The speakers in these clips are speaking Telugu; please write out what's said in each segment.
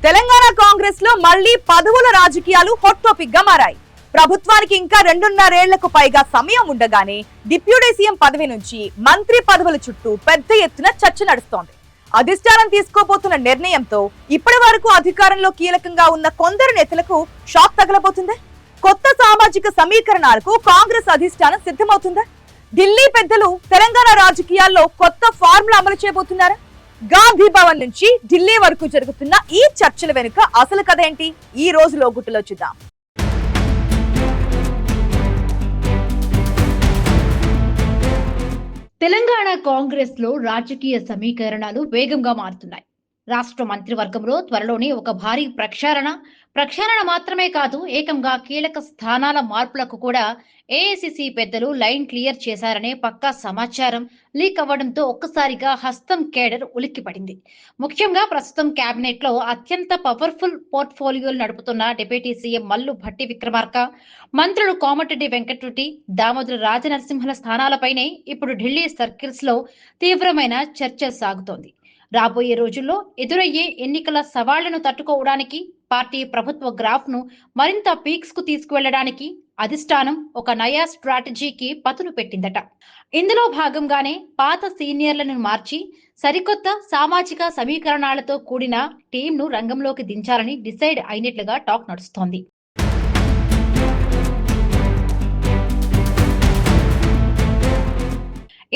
తెలంగాణ కాంగ్రెస్ లో మళ్లీ పదవుల రాజకీయాలు హాట్ టాపిక్ గా మారాయి. ప్రభుత్వానికి ఇంకా 2.5 ఏళ్లకు పైగా సమయం ఉండగానే డిప్యూటీ సీఎం పదవి నుంచి మంత్రి పదవుల చుట్టూ పెద్ద ఎత్తున చర్చ నడుస్తోంది. అధిష్టానం తీసుకోబోతున్న నిర్ణయంతో ఇప్పటి వరకు అధికారంలో కీలకంగా ఉన్న కొందరు నేతలకు షాక్ తగలబోతుందా? కొత్త సామాజిక సమీకరణాలకు కాంగ్రెస్ అధిష్టానం సిద్ధమవుతుందా? ఢిల్లీ పెద్దలు తెలంగాణ రాజకీయాల్లో కొత్త ఫార్ములా అమలు చేయబోతున్నారా? గాంధీ భవన్ నుంచి ఢిల్లీ వరకు జరుగుతున్న ఈ చర్చల వెనుక అసలు కథ ఏంటి? ఈ రోజు లోగుట్టులో చూద్దాం. తెలంగాణ కాంగ్రెస్ లో రాజకీయ సమీకరణాలు వేగంగా మారుతున్నాయి. రాష్ట్ర మంత్రివర్గంలో త్వరలోనే ఒక భారీ ప్రక్షాళన మాత్రమే కాదు, ఏకంగా కీలక స్థానాల మార్పులకు కూడా ఏఐసిసి పెద్దలు లైన్ క్లియర్ చేశారనే పక్కా సమాచారం లీక్ అవ్వడంతో ఒక్కసారిగా హస్తం కేడర్ ఉలిక్కిపడింది. ముఖ్యంగా ప్రస్తుతం కేబినెట్ లో అత్యంత పవర్ఫుల్ పోర్ట్ఫోలియోలు నడుపుతున్న డిప్యూటీ సీఎం మల్లు భట్టి విక్రమార్క, మంత్రులు కోమటిరెడ్డి వెంకటరెడ్డి, దామోదర రాజనరసింహల స్థానాలపైనే ఇప్పుడు ఢిల్లీ సర్కిల్స్ లో తీవ్రమైన చర్చ సాగుతోంది. రాబోయే రోజుల్లో ఎదురయ్యే ఎన్నికల సవాళ్లను తట్టుకోవడానికి, పార్టీ ప్రభుత్వ గ్రాఫ్ ను మరింత పీక్స్ కు తీసుకువెళ్లడానికి అధిష్టానం ఒక నయా స్ట్రాటజీకి పదును పెట్టిందట. ఇందులో భాగంగానే పాత సీనియర్లను మార్చి సరికొత్త సామాజిక సమీకరణాలతో కూడిన టీంను రంగంలోకి దించాలని డిసైడ్ అయినట్లుగా టాక్ నడుస్తోంది.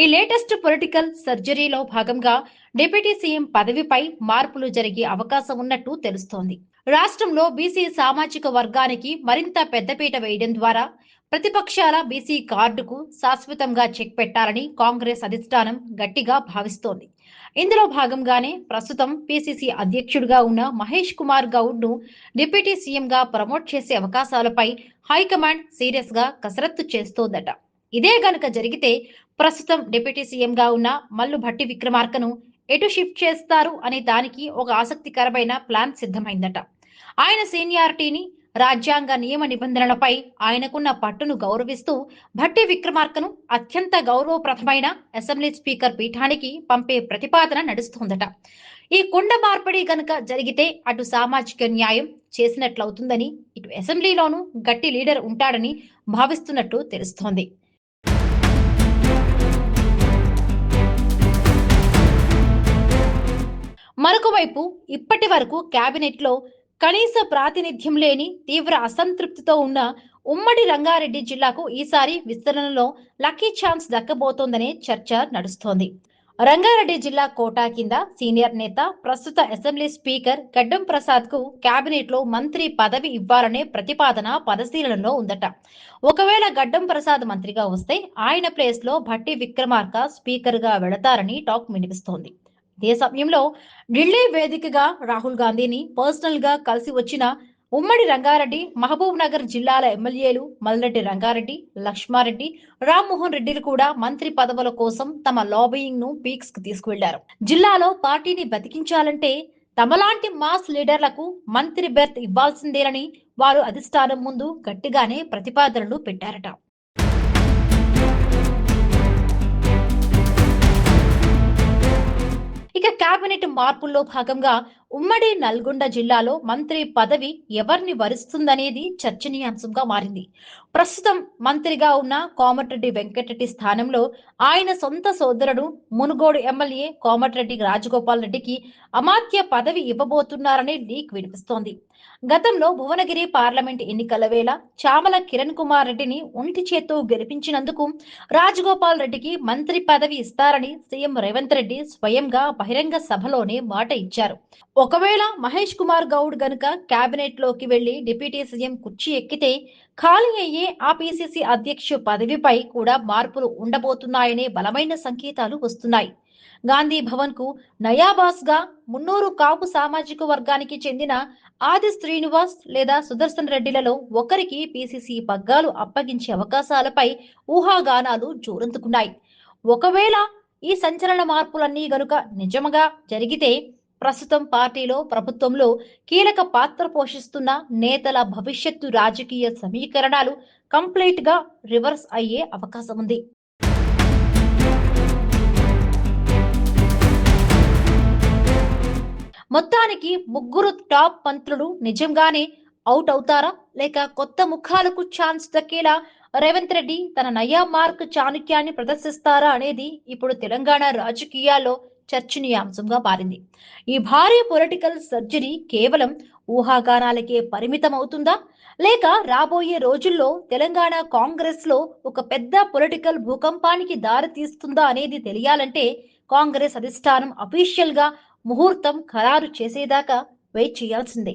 ఈ లేటెస్ట్ పొలిటికల్ సర్జరీలో భాగంగా డిప్యూటీ సీఎం పదవిపై మార్పులు జరిగే అవకాశం ఉన్నట్టు తెలుస్తోంది. రాష్ట్రంలో బీసీ సామాజిక వర్గానికి మరింత పెద్దపీట వేయడం ద్వారా ప్రతిపక్షాల బీసీ కార్డుకు శాశ్వతంగా చెక్ పెట్టాలని కాంగ్రెస్ అధిష్టానం గట్టిగా భావిస్తోంది. ఇందులో భాగంగానే ప్రస్తుతం పీసీసీ అధ్యక్షుడిగా ఉన్న మహేష్ కుమార్ గౌడ్ ను డిప్యూటీ సీఎం గా ప్రమోట్ చేసే అవకాశాలపై హైకమాండ్ సీరియస్ గా కసరత్తు చేస్తోందట. ఇదే గనుక జరిగితే ప్రస్తుతం డిప్యూటీ సీఎం గా ఉన్న మల్లు భట్టి విక్రమార్కను ఎటు షిఫ్ట్ చేస్తారు అనే దానికి ఒక ఆసక్తికరమైన ప్లాన్ సిద్ధమైందట. ఆయన సీనియారిటీని, రాజ్యాంగ నియమ నిబంధనలపై ఆయనకున్న పట్టును గౌరవిస్తూ భట్టి విక్రమార్కను అత్యంత గౌరవప్రదమైన అసెంబ్లీ స్పీకర్ పీఠానికి పంపే ప్రతిపాదన నడుస్తోందట. ఈ కుండ మార్పిడి గనుక జరిగితే అటు సామాజిక న్యాయం చేసినట్లవుతుందని, ఇటు అసెంబ్లీలోనూ గట్టి లీడర్ ఉంటాడని భావిస్తున్నట్టు తెలుస్తోంది. మరొక వైపు ఇప్పటి వరకు కేబినెట్ లో కనీస ప్రాతినిధ్యం లేని తీవ్ర అసంతృప్తితో ఉన్న ఉమ్మడి రంగారెడ్డి జిల్లాకు ఈసారి విస్తరణలో లక్కీ ఛాన్స్ దక్కబోతోందనే చర్చ నడుస్తోంది. రంగారెడ్డి జిల్లా కోటా కింద సీనియర్ నేత, ప్రస్తుత అసెంబ్లీ స్పీకర్ గడ్డం ప్రసాద్ కు కేబినెట్ లో మంత్రి పదవి ఇవ్వాలనే ప్రతిపాదన పరిశీలనలో ఉందట. ఒకవేళ గడ్డం ప్రసాద్ మంత్రిగా వస్తే ఆయన ప్లేస్ లో భట్టి విక్రమార్క స్పీకర్ గా వెళతారని టాక్ వినిపిస్తోంది. ఇదే సమయంలో ఢిల్లీ వేదికగా రాహుల్ గాంధీని పర్సనల్ గా కలిసి వచ్చిన ఉమ్మడి రంగారెడ్డి, మహబూబ్ నగర్ జిల్లాల ఎమ్మెల్యేలు మల్రెడ్డి రంగారెడ్డి, లక్ష్మారెడ్డి, రామ్మోహన్ రెడ్డిలు కూడా మంత్రి పదవుల కోసం తమ లాబియింగ్ ను పీక్స్ కు తీసుకువెళ్లారు. జిల్లాలో పార్టీని బతికించాలంటే తమలాంటి మాస్ లీడర్లకు మంత్రి బెర్త్ ఇవ్వాల్సిందేనని వారు అధిష్టానం ముందు గట్టిగానే ప్రతిపాదనలు పెట్టారట. ఇక కేబినెట్ మార్పుల్లో భాగంగా ఉమ్మడి నల్గొండ జిల్లాలో మంత్రి పదవి ఎవరిని వరిస్తుందనేది చర్చనీయాంశంగా మారింది. ప్రస్తుతం మంత్రిగా ఉన్న కోమటిరెడ్డి వెంకటరెడ్డి స్థానంలో ఆయన సొంత సోదరుడు మునుగోడు ఎమ్మెల్యే కోమటిరెడ్డి రాజగోపాల్ రెడ్డికి అమాత్య పదవి ఇవ్వబోతున్నారనే లీక్ వినిపిస్తోంది. గతంలో భువనగిరి పార్లమెంట్ ఎన్నికల వేళ చామల కిరణ్ కుమార్ రెడ్డిని ఒంటి చేత్తో గెలిపించినందుకు రాజగోపాల్ రెడ్డికి మంత్రి పదవి ఇస్తారని సీఎం రేవంత్ రెడ్డి స్వయంగా బహిరంగ సభలోనే మాట ఇచ్చారు. ఒకవేళ మహేష్ కుమార్ గౌడ్ గనుక కేబినెట్ లోకి వెళ్లి డిప్యూటీ సీఎం కుర్చీ ఎక్కితే ఖాళీ అయ్యే ఆ పీసీసీ అధ్యక్ష పదవిపై కూడా మార్పులు ఉండబోతున్నాయనే బలమైన సంకేతాలు వస్తున్నాయి. గాంధీ భవన్ కు నయాబాస్ గా మున్నూరు కాపు సామాజిక వర్గానికి చెందిన ఆది శ్రీనివాస్ లేదా సుదర్శన్ రెడ్డిలలో ఒకరికి పీసీసీ పగ్గాలు అప్పగించే అవకాశాలపై ఊహాగానాలు జోరందుకున్నాయి. ఒకవేళ ఈ సంచలన మార్పులన్నీ గనుక నిజంగా జరిగితే ప్రస్తుతం పార్టీలో, ప్రభుత్వంలో కీలక పాత్ర పోషిస్తున్న నేతల భవిష్యత్తు రాజకీయ సమీకరణాలు కంప్లీట్ గా రివర్స్ అయ్యే అవకాశం ఉంది. మొత్తానికి ముగ్గురు టాప్ మంత్రులు నిజంగానే అవుట్ అవుతారా, లేక కొత్త ముఖాలకు ఛాన్స్ దక్కేలా రేవంత్ రెడ్డి తన నయా మార్క్ చాణక్యాన్ని ప్రదర్శిస్తారా అనేది ఇప్పుడు తెలంగాణ రాజకీయాల్లో చర్చనీయాంశంగా మారింది. ఈ భారీ పొలిటికల్ సర్జరీ కేవలం ఊహాగానాలకే పరిమితం అవుతుందా, లేక రాబోయే రోజుల్లో తెలంగాణ కాంగ్రెస్ లో ఒక పెద్ద పొలిటికల్ భూకంపానికి దారి తీస్తుందా అనేది తెలియాలంటే కాంగ్రెస్ అధిష్టానం అఫీషియల్ గా ముహూర్తం ఖరారు చేసేదాకా వెయిట్ చేయాల్సిందే.